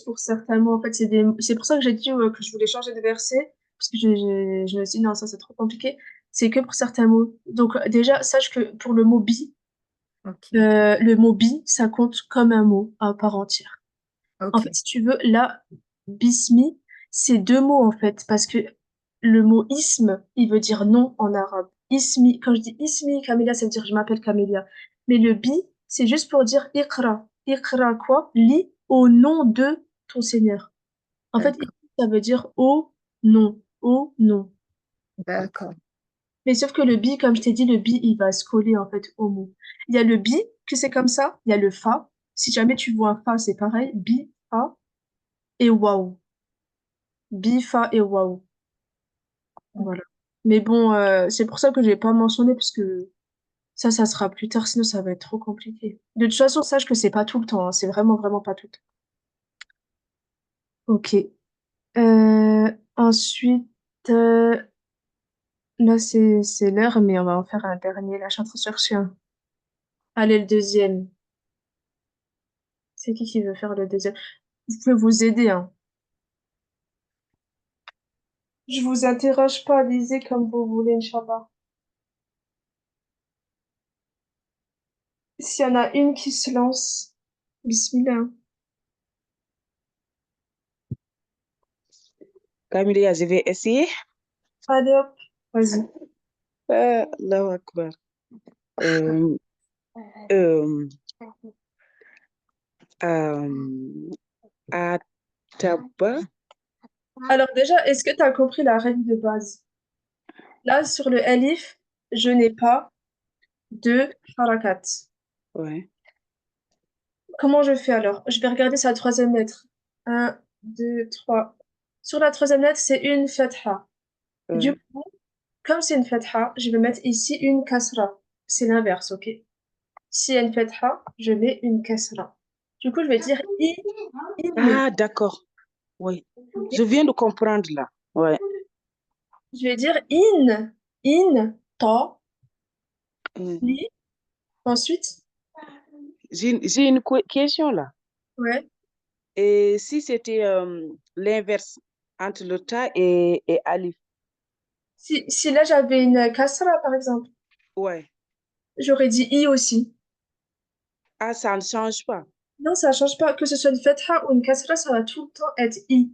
pour certains mots. En fait, c'est pour ça que j'ai dit que je voulais changer de verset, parce que je me suis dit, non, ça, c'est trop compliqué. C'est que pour certains mots. Donc, déjà, sache que pour le mot bi, Ok, le mot bi, ça compte comme un mot à part entière. En fait, ok, si tu veux, là, bismi, c'est deux mots, en fait, parce que le mot ism, il veut dire non en arabe. Ismi, quand je dis ismi, Camélia, ça veut dire je m'appelle Camélia. Mais le bi, c'est juste pour dire iqra. Iqra quoi? Lis au nom de ton Seigneur. En fait, d'accord, ça veut dire au nom, au nom. d'accord, Mais sauf que le bi, comme je t'ai dit, le bi, il va se coller en fait au mot. Il y a le bi, que c'est comme ça. Il y a le fa. Si jamais tu vois un fa, c'est pareil. Bi, fa et waouh. Bi, fa et waouh. Voilà. Mais bon, c'est pour ça que j'ai pas mentionné, parce que ça sera plus tard, sinon ça va être trop compliqué. De toute façon, sache que c'est pas tout le temps, hein. C'est vraiment, vraiment pas tout le temps. Ok. Ensuite, euh, là, c'est l'heure, mais on va en faire un dernier. Là, je suis en train de chercher un. Allez, le deuxième. C'est qui veut faire le deuxième? Je peux vous aider, hein. Je vous interroge pas, lisez comme vous voulez, Inch'Allah. S'il y en a une qui se lance, bismillah. Camélia, je vais essayer. Allez hop, vas-y. Allahu Akbar. Euh, euh, euh, Ataba. Alors déjà, est-ce que tu as compris la règle de base? Là, sur le alif, je n'ai pas de harakat. Ouais, Comment je fais alors? Je vais regarder sa troisième lettre. Un, deux, trois. Sur la troisième lettre, c'est une fatha. Du ouais. coup, comme c'est une fatha, je vais mettre ici une kasra. C'est l'inverse, ok? Si y a une fatha, je mets une kasra. Du coup, je vais dire in, Ah, d'accord. Oui. Je ok? viens de comprendre là. Ouais. Je vais dire ta, Mm. li. Ensuite, J'ai une question là. ouais. Et si c'était l'inverse entre le ta et alif? Si là j'avais une kasra, par exemple, Ouais. j'aurais dit i aussi. Ah, ça ne change pas. Non, ça change pas. Que ce soit une fatha ou une kasra, ça va tout le temps être i.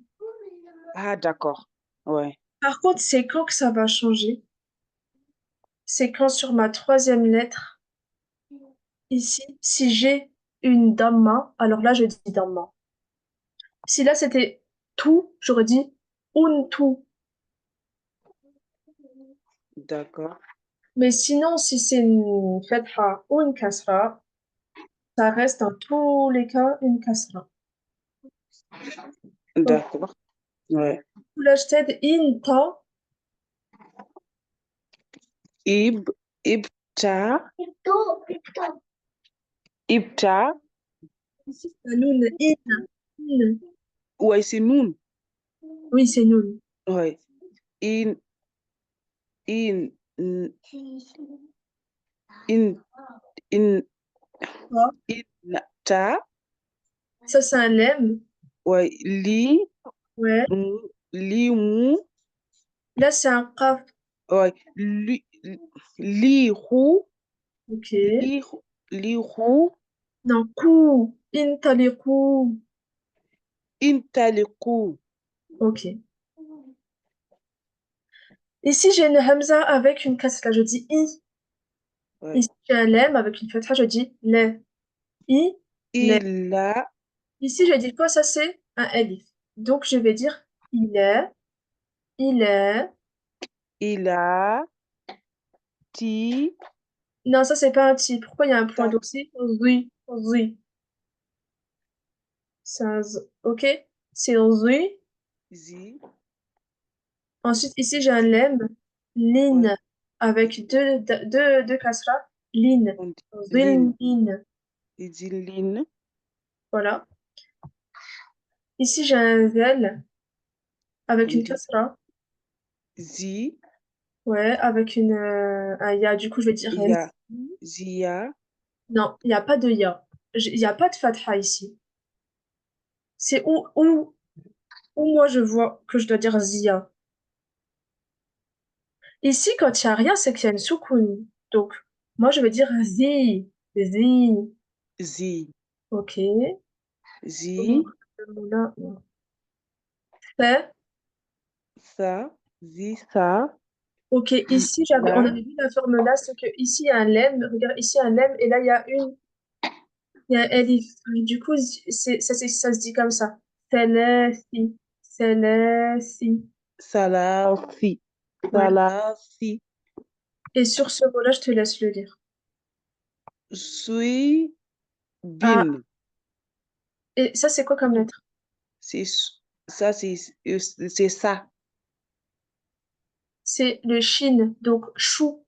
Ah, d'accord. Ouais. Par contre, c'est quand que ça va changer? C'est quand sur ma troisième lettre, ici, si j'ai une damma, alors là je dis damma. Si là c'était tout, j'aurais dit tout. D'accord. Mais sinon, si c'est une fatha ou une kasra, ça reste dans tous les cas une kasra. Donc, D'accord. Ouais. là je t'aide inta. Ib, ibta, ibta. Ici, c'est un noun, in. Ouais, c'est noun. Oui, c'est noun. Ouais. In, in, n- in, in, Ah, in, ta. ça, c'est un lemme. Ouais. Li, Ouais. mu, li, mu. Là, c'est un qaf. Ouais. Li, hu, Ok. li, li, hu. Non, kou. Intaliqu. Intaliqu. Ok. Ici, j'ai une hamza avec une kasra, je dis i. Ouais. Ici, j'ai un lemme avec une fatha, je dis le. I, le. Il a, Ici, je dis quoi? Ça, c'est un alif. Donc, je vais dire il est, Il a, ti, Non, ça, c'est pas un ti. Pourquoi il y a un point? ta, Donc, c'est zi, zi. C'est un z. OK? C'est zi. zi, Ensuite, ici, j'ai un lemme. Lin. ouais, Avec deux kasra. Lin. on dit Zil, lin, lin. il dit lin, Voilà. Ici, j'ai un zel avec on une dit kasra. zi, Ouais, avec un ya. Du coup, je vais dire ya, zi. zia, Non, il n'y a pas de ya. Il n'y a pas de fatha ici. C'est où moi je vois que je dois dire zia. Ici, quand il n'y a rien, c'est qu'il y a une soukoun. Donc, moi, je vais dire zi. Zi. zi, OK. zi, Donc, le mot là, non. Fait. sa, zi, sa, OK. Ici, on la, avait vu la forme là, c'est que ici, il y a un lemme. Regarde, ici, il y a un lemme. Et là, il y a un elif. Du coup, ça se dit comme ça. Thalathi. Thalathi. salasi, Ouais. salasi, Et sur ce mot-là, je te laisse le lire. suis, Ah, bin. et ça, c'est quoi comme lettre? C'est ça, c'est ça. C'est le shin, donc chou.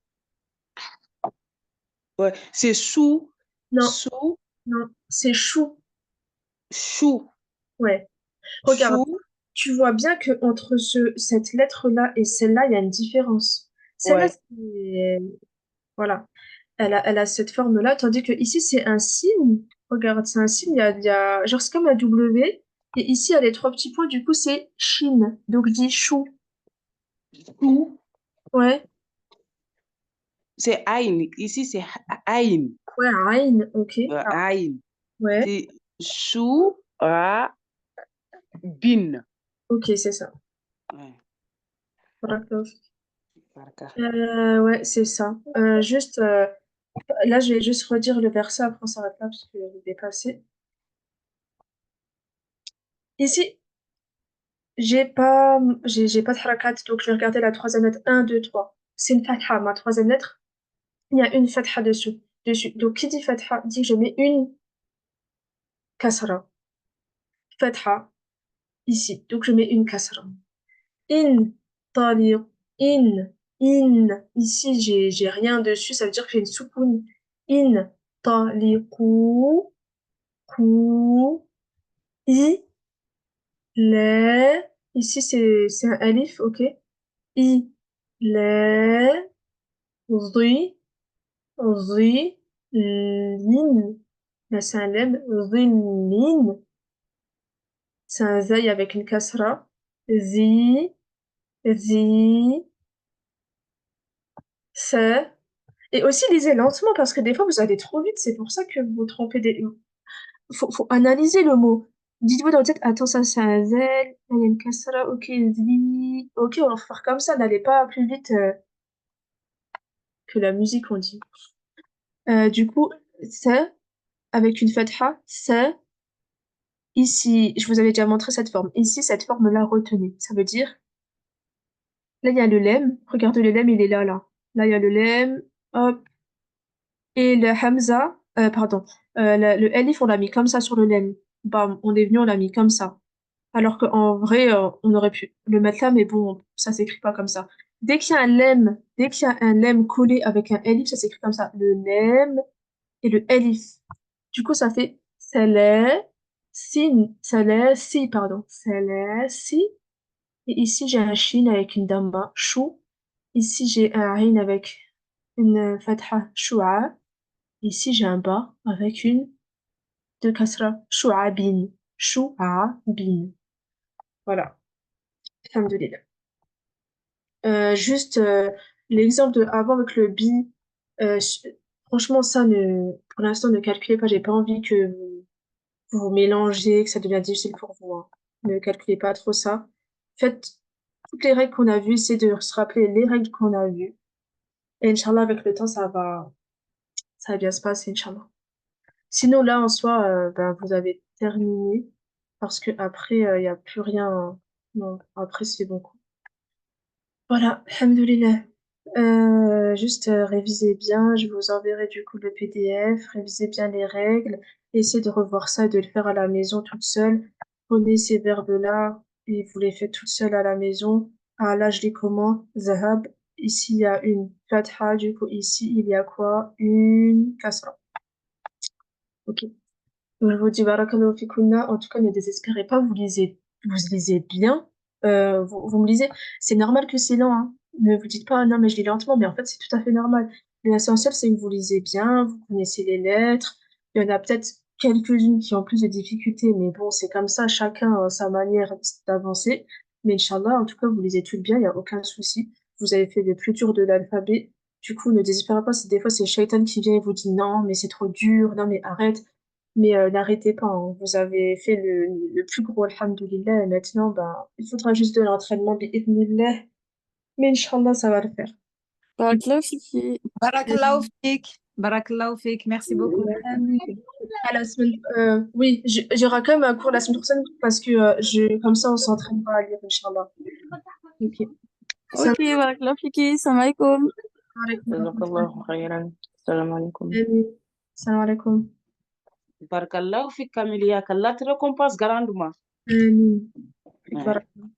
Ouais, c'est sous, Non, sous, non, c'est chou. chou, Ouais. Regarde, chou. tu vois bien que entre cette lettre-là et celle-là, il y a une différence. Celle-là, Ouais, voilà, elle a cette forme-là, tandis que ici, c'est un signe. Regarde, c'est un signe, genre, c'est comme un W. Et ici, il y a les trois petits points, du coup, c'est shin. Donc, je dis chou. chou. Ouais, C'est aïn. Ici, c'est aïn. ouais, aïn, ok. Ah, Aïn. ouais, C'est chou, ra, bin. ok, c'est ça. Ouais, Barakallah. baraka. Ouais, c'est ça. Juste, là, je vais juste redire le verset, après on s'arrête là parce que je l'ai dépassé. Ici, j'ai pas de harakat, donc je vais regarder la troisième lettre. Un, 2, 3. C'est une fatha, ma troisième lettre. Il y a une fatha dessus. Donc, qui dit fatha dit que je mets une kasra. Fatha, ici. Donc, je mets une kasra. In, taliq, in, in. Ici, j'ai rien dessus, ça veut dire que j'ai une soukoun. In, taliqu, ku, i, les. Ici, c'est un alif, ok? I, les, zi, zi, lin. Là, c'est un lem, zillin. C'est un zaï avec une kasra. Zi, zi, sa. Et aussi, lisez lentement parce que des fois, vous allez trop vite. C'est pour ça que vous vous trompez faut analyser le mot. Dites-vous dans votre tête, attends, ça c'est un Z, là, il y a une kasra, ok, zi. Ok, on va faire comme ça. N'allez pas plus vite que la musique, on dit. Du coup, ça, avec une fatha, ça, ici, je vous avais déjà montré cette forme. Ici, cette forme-là, retenez. Ça veut dire, là, il y a le lemme. Regardez, le lemme, il est là, là. Là, il y a le lemme, hop. Et le hamza, pardon, le elif, on l'a mis comme ça sur le lemme. Bam, on est venu, on l'a mis comme ça. Alors qu'en vrai, on aurait pu le mettre là, mais bon, ça s'écrit pas comme ça. Dès qu'il y a un lemme collé avec un elif, ça s'écrit comme ça. Le lemme et le elif. Du coup, ça fait si, pardon. Si. Et ici, j'ai un shin avec une damma, chou. Ici, j'ai un ain avec une fatha, choua. Ici, j'ai un ba avec une de kasra, chou'abin. Chou'abin. Voilà. Alhamdoulilah. Juste l'exemple de avant avec le bi, euh, je- franchement, pour l'instant, ne calculez pas. J'ai pas envie que vous mélangez, que ça devient difficile pour vous, hein. Ne calculez pas trop ça. Faites toutes les règles qu'on a vues, essayez de se rappeler les règles qu'on a vues. Et Inch'Allah, avec le temps, ça va bien se passer, Inch'Allah. Sinon, là, en soi, ben, vous avez terminé. Parce que après, il n'y a plus rien. Non, après, c'est bon. Voilà, alhamdoulilah. Juste révisez bien, je vous enverrai du coup le PDF, révisez bien les règles, essayez de revoir ça et de le faire à la maison toute seule. Prenez ces verbes-là et vous les faites toute seule à la maison. Ah là, je les comment? Zahab. Ici, il y a une fatha, du coup, ici, il y a quoi? Une kasra. Ok. Je vous dis barakallahu fikunna. En tout cas, ne désespérez pas, vous lisez bien. Vous me lisez, c'est normal que c'est lent, hein. Ne vous dites pas, ah non, mais je lis lentement, mais en fait, c'est tout à fait normal. L'essentiel, c'est que vous lisez bien, vous connaissez les lettres. Il y en a peut-être quelques-unes qui ont plus de difficultés, mais bon, c'est comme ça, chacun a sa manière d'avancer. Mais Inch'Allah, en tout cas, vous lisez tout bien, il n'y a aucun souci. Vous avez fait le plus dur de l'alphabet. Du coup, ne désespérez pas, des fois, c'est Shaitan qui vient et vous dit non, mais c'est trop dur, non, mais arrête. Mais n'arrêtez pas, hein. Vous avez fait le plus gros, alhamdoulilah, et maintenant, ben, il faudra juste de l'entraînement, bi'idhnillah. Mais Inch'Allah, ça va le faire. Barakallahu fiki. Barakallahu fik. Barakallahu fik. Merci beaucoup. À la semaine, oui, j'aurai quand même un cours la semaine prochaine parce que comme ça, on s'entraîne pas à lire, Inch'Allah. Ok. Salam Ok, barakallahu fiki. Salam alaikum. alaikum. Jazakallahu khairan. Salam alaikum. Salam alaikum. Barakallahu fik Camélia, qu'Allah te récompense grandement. Amin. Ouais. Barakallah.